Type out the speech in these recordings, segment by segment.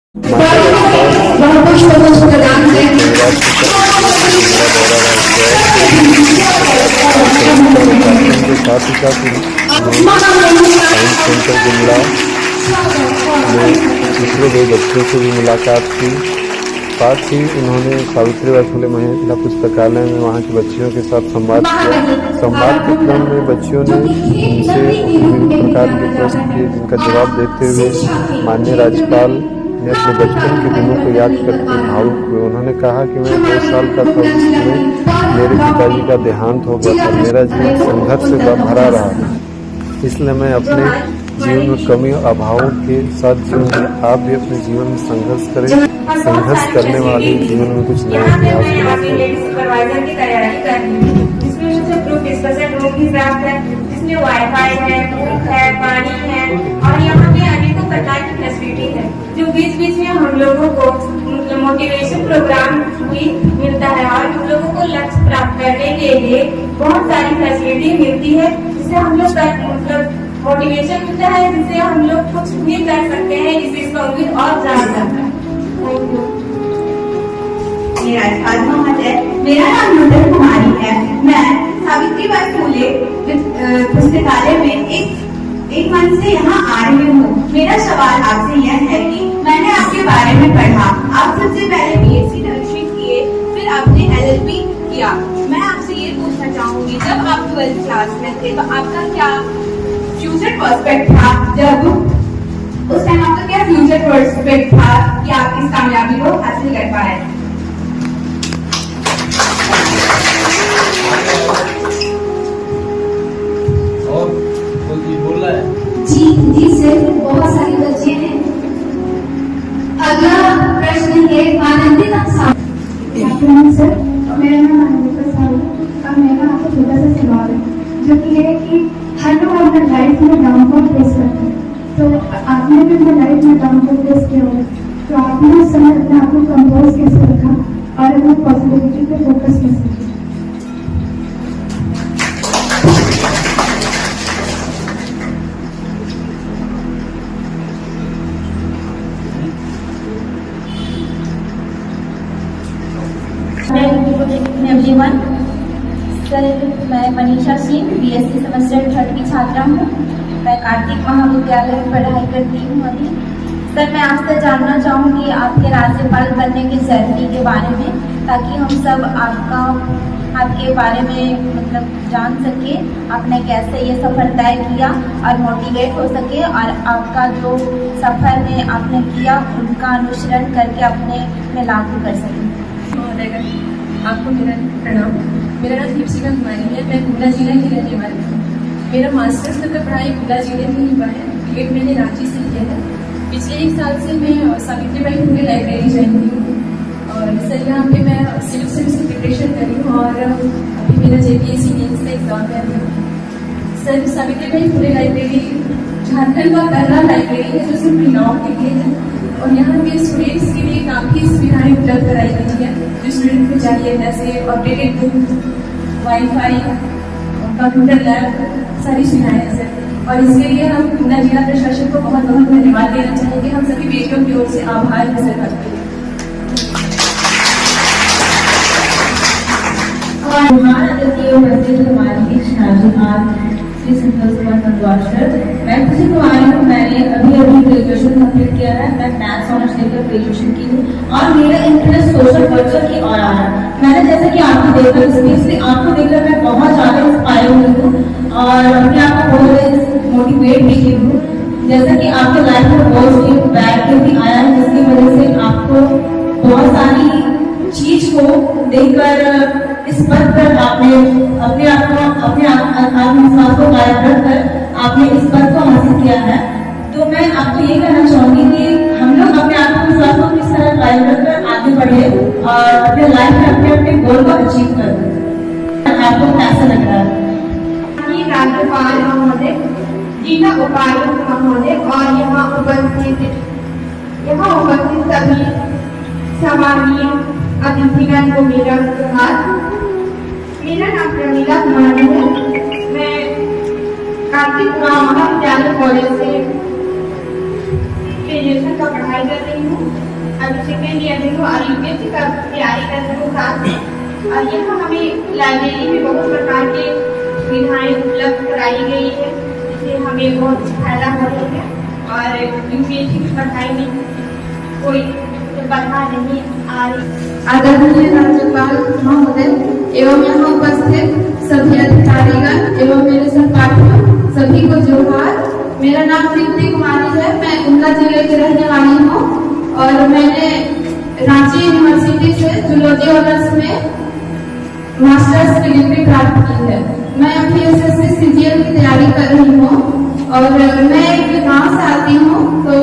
के साथ ही साथ साइंस सेंटर गुमला में दूसरे 2 बच्चों से भी मुलाकात की। साथ ही उन्होंने सावित्रीबाई फुले महिला पुस्तकालय में वहाँ की बच्चियों के साथ संवाद किया। संवाद के क्रम में बच्चियों ने उनसे विभिन्न प्रकार के प्रश्न किए, जिनका जवाब देते हुए माननीय राज्यपाल ने अपने बचपन के दिनों को याद करके भावुक हुए। उन्होंने कहा कि मैं 2 साल का था जिसमें मेरे पिताजी का देहांत हो गया था। मेरा जीवन संघर्ष से भरा रहा, इसलिए मैं अपने जीवन में कमी और अभावों के साथ जीऊंगी। आप भी अपने जीवन में संघर्ष करें। संघर्ष करने वाले जीवन में कुछ नया इतिहास बनाते हैं। जिसमें वाईफाई है, धूप है, पानी है और यहाँ पे अनेकों प्रकार की फैसिलिटी है, जो बीच बीच में हम लोगों को मोटिवेशन प्रोग्राम भी मिलता है और हम लोगों को लक्ष्य प्राप्त करने के लिए बहुत सारी फैसिलिटी मिलती है, जिससे हम लोग मतलब मोटिवेशन मिलता है, जिससे हम लोग कुछ भी कर सकते हैं। इससे इसका उम्मीद और ज्यादा है। मेरा नाम नूतन कुमारी है। मैं सावित्रीबाई फुले पुस्तकालय में एक मंथ से यहाँ आ रही हूँ। मेरा सवाल आपसे यह है कि मैंने आपके बारे में पढ़ा, आप सबसे पहले BSc नर्सिंग किए, फिर आपने LLB किया। मैं आपसे ये पूछना चाहूंगी, जब आप 12th क्लास में थे तो आपका क्या फ्यूचर प्रोस्पेक्ट था? जब उस टाइम आपका क्या फ्यूचर प्रोस्पेक्ट था कि आप इस कामयाबी को हासिल कर पाए? जी सर, बहुत सारे बच्चे हैं। अगला प्रश्न है आनंदित सर। मेरा नाम आनंदिता साहू है और मेरा आपको छोटा सा सवाल है, जो कि है कि हर लोग अपने लाइफ में डाउनफॉल फेस करते हैं, तो आपने भी अपने लाइफ में डाउनफॉल फेस किया होगा, तो आपने उस समय अपने आप को कंपोज कैसे रखा और अपनी पॉजिटिविटी पे फोकस कैसे किया? एवरीवन, सर मैं मनीषा सिंह BSc सेमेस्टर 3 की छात्रा हूँ। मैं कार्तिक महाविद्यालय में पढ़ाई करती हूँ अभी। सर मैं आपसे जानना चाहूँगी आपके राज्यपाल बनने की जर्नी के बारे में, ताकि हम सब आपके बारे में मतलब जान सके, आपने कैसे ये सफ़र तय किया और मोटिवेट हो सके, और आपका जो सफ़र में आपने किया उनका अनुसरण करके अपने में लागू कर सकें। आपको मेरा प्रणाम। मेरा नाम दीपशिका कुमारी है। मैं गुमला जिला की रहने वाली हूँ। मेरा मास्टर्स तक का पढ़ाई गुमला जिले में ही हुआ है। BEd मैंने रांची से किया है। पिछले 1 साल से मैं सावित्रीबाई फुले लाइब्रेरी ज्वाइन की हूँ और सर यहाँ पे मैं सिविल सर्विस की प्रिपरेशन कर रही हूँ और अभी मेरा JPSC मेंस का एग्जाम कर रही हूँ। सर सावित्रीबाई फुले लाइब्रेरी झारखंड का पहला लाइब्रेरी है जो सिर्फ महिलाओं के लिए है और यहाँ पे स्टूडेंट्स के लिए काफ़ी सुविधाएं उपलब्ध कराई गई है जो स्टूडेंट को चाहिए, जैसे updated book, wifi, computer lab, सारी सुविधाएं हैं सर। और इसके लिए हम गुमला जिला प्रशासन को बहुत बहुत धन्यवाद देना चाहेंगे। हम सभी बेटियों की ओर से आभार व्यक्त करते हैं। मैं खुशी कुमारी हूँ। मैंने अभी ग्रेजुएशन कंप्लीट किया है। मैं मैथ्स ऑनर्स लेकर ग्रेजुएशन की हूँ और मेरा इंटरेस्ट सोशल वर्कर की ओर आ रहा है। मैंने जैसे कि आपको देखकर स्पेशली आपको देखकर मैं बहुत ज़्यादा इंस्पायर हुई हूँ और अपने आप को बहुत मोटिवेट भी की हूँ। जैसा कि आपके लाइफ में पॉजिटिव बैड भी आया है, जिसकी वजह से आपको बहुत सारी चीज को देखकर इस पद पर आपने अपने आत्मविश्वास को कायम रखकर आपने इस पद को हासिल किया है। तो मैं आपको ये कहना चाहूंगी कि हम लोग अपने आत्मविश्वास को किस तरह कायम रखकर आगे बढ़े और अपने लाइफ में अपने गोल को अचीव कर। आपको कैसा लग रहा है? राज्यपाल महोदय, जिला उपायुक्त महोदय और यहाँ उपस्थित सभी सम्मानीय अतिथिगण को मेरा नमस्कार। मेरा नाम प्रमीला कुमारी है। मैं कार्तिक महाविद्यालय कॉलेज से ग्रेजुएशन का पढ़ाई कर रही हूँ। सेकेंड ईयर में और यूपीएससी का तैयारी करने के साथ और यहाँ हमें लाइब्रेरी में बहुत प्रकार के सुविधाएं उपलब्ध कराई गई है, जिससे हमें बहुत फायदा हो रहा है और यूपीएससी की पढ़ाई में कोई बाधा नहीं आ रही। आदरणीय राज्यपाल महोदय एवं यहाँ उपस्थित सभी अधिकारीगण एवं मेरे सहपाठियों सभी को जोहार। मेरा नाम प्रीति कुमारी है, मैं गुमला जिले की रहने वाली हूँ और मैंने रांची यूनिवर्सिटी से जूलॉजी ऑनर्स में मास्टर्स की डिग्री प्राप्त की है। मैं अभी एसएससी सीजीएल की तैयारी कर रही हूँ और मैं एक गांव से आती हूँ, तो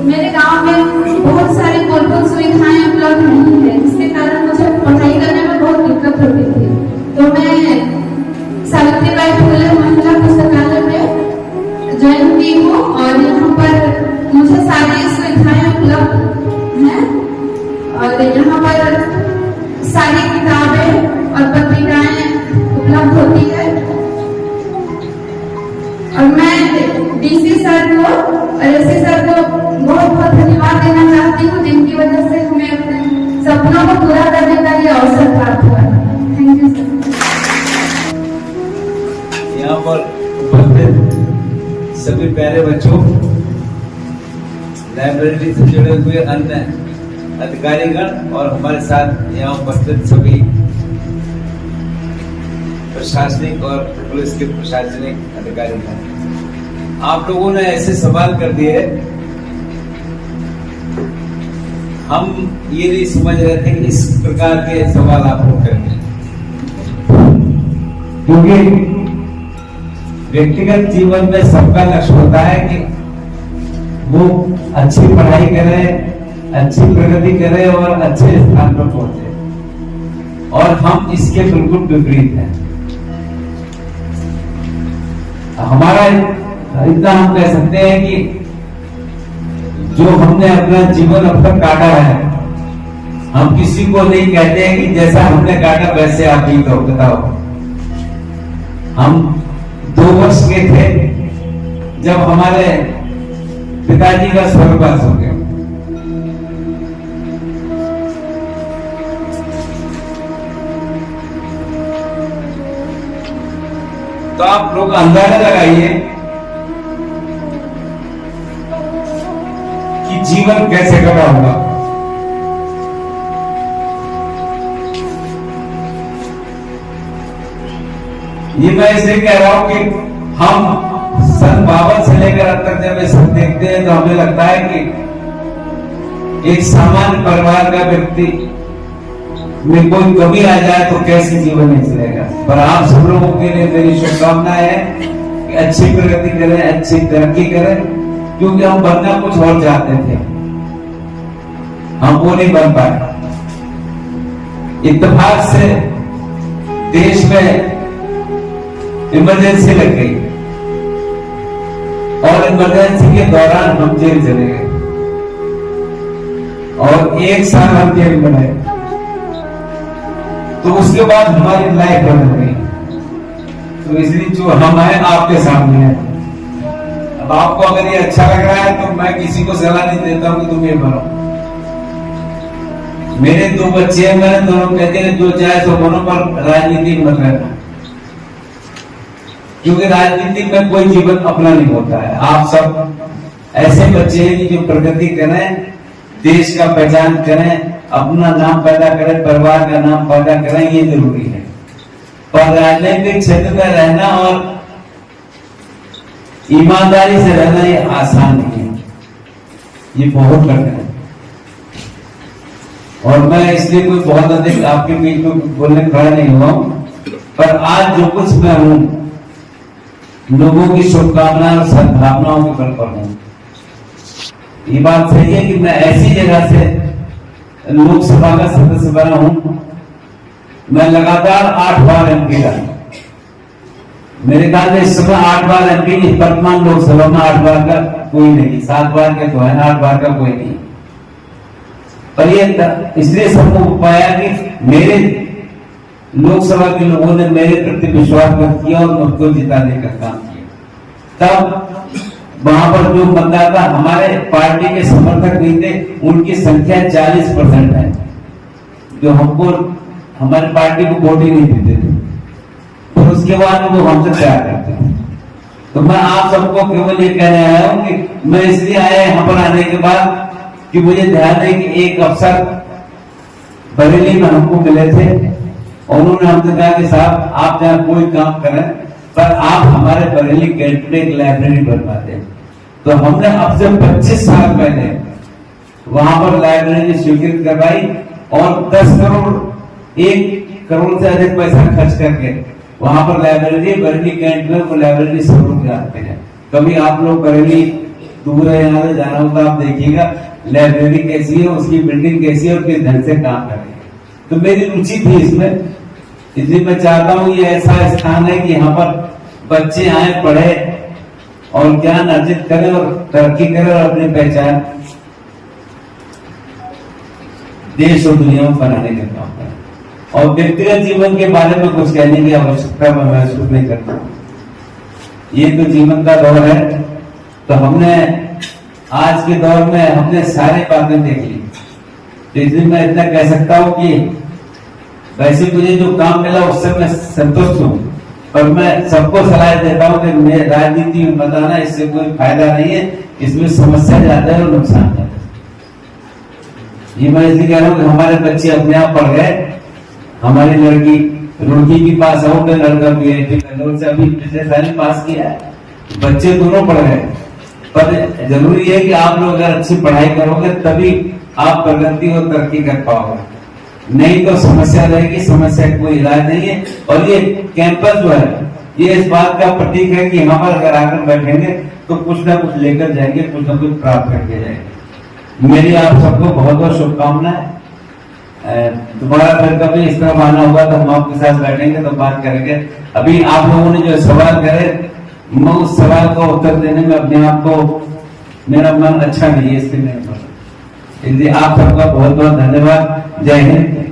मेरे गांव में बहुत सारी मूलभूत सुविधाएं उपलब्ध नहीं है, जिसके कारण मुझे पढ़ाई करने में बहुत दिक्कत होती थी। तो मैं सावित्रीबाई फुले महिला पुस्तकालय में ज्वाइन की हूँ और यहाँ पर मुझे सारी सुविधाएं उपलब्ध हैं और यहाँ पर सारी किताबें और पत्रिकाएं उपलब्ध होती है। और मैं डीसी सर को और एससी सर को बहुत बहुत धन्यवाद देना चाहती हूँ, जिनकी वजह से हमें अपने सपनों को पूरा करने का ये अवसर प्राप्त हुआ। Thank you sir. यहाँ पर उपस्थित सभी प्यारे बच्चों, लाइब्रेरी से जुड़े हुए अन्य अधिकारीगण और हमारे साथ यहाँ उपस्थित सभी प्रशासनिक और पुलिस के प्रशासनिक अधिकारीगण, आप लोगों ने ऐसे सवाल कर दिए, हम ये नहीं समझ रहे थे कि इस प्रकार के सवाल आप लोग करेंगे, क्योंकि व्यक्तिगत जीवन में सबका लक्ष्य होता है कि वो अच्छी पढ़ाई करे, अच्छी प्रगति करे और अच्छे स्थान पर पहुंचे, और हम इसके बिल्कुल विपरीत हैं। हमारा इतना हम कह सकते हैं कि जो हमने अपना जीवन अब तक काटा है, हम किसी को नहीं कहते हैं कि जैसा हमने काटा वैसे आप ही तो बताओ। हम 2 वर्ष के थे जब हमारे पिताजी का स्वर्गवास हो गया। तो आप लोग अंदाजा लगाइए कि जीवन कैसे कटा होगा। ये मैं इसलिए कह रहा हूं कि हम सन 52 से लेकर अब तक जब ये सब देखते हैं तो हमें लगता है कि एक सामान्य परिवार का व्यक्ति में कोई कमी आ जाए तो कैसे जीवन नहीं चलेगा। पर आप सब लोगों के लिए मेरी शुभकामनाएं है कि अच्छी प्रगति करें, अच्छी तरक्की करें, क्योंकि हम बनना कुछ और चाहते थे, हम वो नहीं बन पाए। इत्तेफाक से देश में इमरजेंसी लग गई और इमरजेंसी के दौरान हम जेल चले गए और 1 साल हम जेल में रहे। तो उसके बाद हमारी लाइफ बदल गई। तो इसलिए जो हम हैं आपके सामने हैं। अब आपको अगर ये अच्छा लग रहा है तो मैं किसी को सलाह नहीं देता हूं कि तुम ये बनो। मेरे 2 बच्चे हैं, मैंने दोनों कहते हैं जो चाहे सो बनो, पर राजनीति मत रहना, क्योंकि राजनीति में कोई जीवन अपना नहीं होता है। आप सब ऐसे बच्चे हैं कि जो प्रगति करें, देश का पहचान करें, अपना नाम पैदा करें, परिवार का नाम पैदा करें, ये जरूरी है। पर राजनीतिक क्षेत्र में रहना और ईमानदारी से रहना ये आसान नहीं है, ये बहुत कठिन है। और मैं इसलिए कोई बहुत अधिक आपके बीच में बोलने खड़ा नहीं हुआ हूं, पर आज जो कुछ मैं हूं लोगों की शुभकामनाएं और सद्भावनाओं के बल पर हूं। ये बात सही है कि मैं ऐसी जगह से लोकसभा का सदस्य बना हूं, मैं लगातार 8 बार एमपी रहा। मेरे ख्याल में इस समय 8 बार एमपी वर्तमान लोकसभा में 8 बार का कोई नहीं, 7 बार के तो है, 8 बार का कोई नहीं। पर ये इसलिए संभव पाया कि मेरे लोकसभा के लोगों ने मेरे प्रति विश्वास व्यक्त किया और मुझको जिताने का काम किया। तब वहां पर जो मतदाता हमारे पार्टी के समर्थक नहीं थे, उनकी संख्या 40% है, जो हमको हमारी पार्टी को वोट ही नहीं देते थे। और उसके बाद वो हमसे प्यार करते हैं। तो मैं आप सबको केवल ये कहने आया हूं कि मैं इसलिए आया यहाँ पर आने के बाद कि मुझे ध्यान है कि एक अफसर बरेली में हमको मिले थे और उन्होंने हमसे कहा कि साहब आप जहाँ कोई काम करें पर आप हमारे बरेली कैंट में एक लाइब्रेरी बनवा दें। तो हमने अब से 25 साल पहले वहां पर लाइब्रेरी स्वीकृत करवाई और 10 करोड़ 1 करोड़ से अधिक पैसा खर्च करके वहां पर लाइब्रेरी बरेली कैंट में वो लाइब्रेरी सब लोग जाते हैं। कभी आप लोग बरेली दूर है, यहाँ से जाना होगा, आप देखिएगा लाइब्रेरी कैसी है, उसकी बिल्डिंग कैसी है और किस ढंग से काम कर रही है। तो मेरी रुचि थी इसमें, इसलिए मैं चाहता हूँ ये ऐसा स्थान है कि यहाँ पर बच्चे आए, पढ़े और ज्ञान अर्जित करें और तरक्की करें और अपनी पहचान देश और दुनिया में बनाने का काम करें। और व्यक्तिगत जीवन के बारे में कुछ कहने की आवश्यकता मैं महसूस नहीं करता। ये तो जीवन का दौर है, तो हमने आज के दौर में हमने सारी बातें देख ली। तो इसलिए मैं इतना कह सकता हूं कि वैसे मुझे जो काम मिला उससे मैं संतुष्ट हूं, पर मैं सबको सलाह देता हूं कि राजनीति में मत आना, इससे कोई फायदा नहीं है, इसमें समस्या ज्यादा है और नुकसान है। ये मैं इसलिए कह रहा हूं कि हमारे बच्चे अपने आप पढ़ गए। हमारी लड़की रुड़की की पास आउट है, लड़का बीआईटी बैंगलोर से अभी पिछले साल पास किया है। बच्चे दोनों पढ़ गए, पर जरूरी है कि आप लोग अगर अच्छी पढ़ाई करोगे तभी आप प्रगति और तरक्की कर पाओगे, नहीं तो समस्या रहेगी। समस्या का कोई इलाज नहीं है। और ये कैंपस जो है ये इस बात का प्रतीक है कि यहाँ पर अगर आकर बैठेंगे तो कुछ ना कुछ लेकर जाएंगे, कुछ ना कुछ प्राप्त करके जाएंगे। मेरी आप सबको बहुत बहुत शुभकामनाएं। दोबारा फिर कभी इस तरह आना होगा तो हम आपके साथ बैठेंगे तो बात करेंगे। अभी आप लोगों ने जो सवाल करे, मैं उस सवाल का उत्तर देने में अपने आप को मेरा मन अच्छा नहीं है, इसलिए नहीं बोला। इसलिए आप सबका बहुत बहुत धन्यवाद। जय हिंद।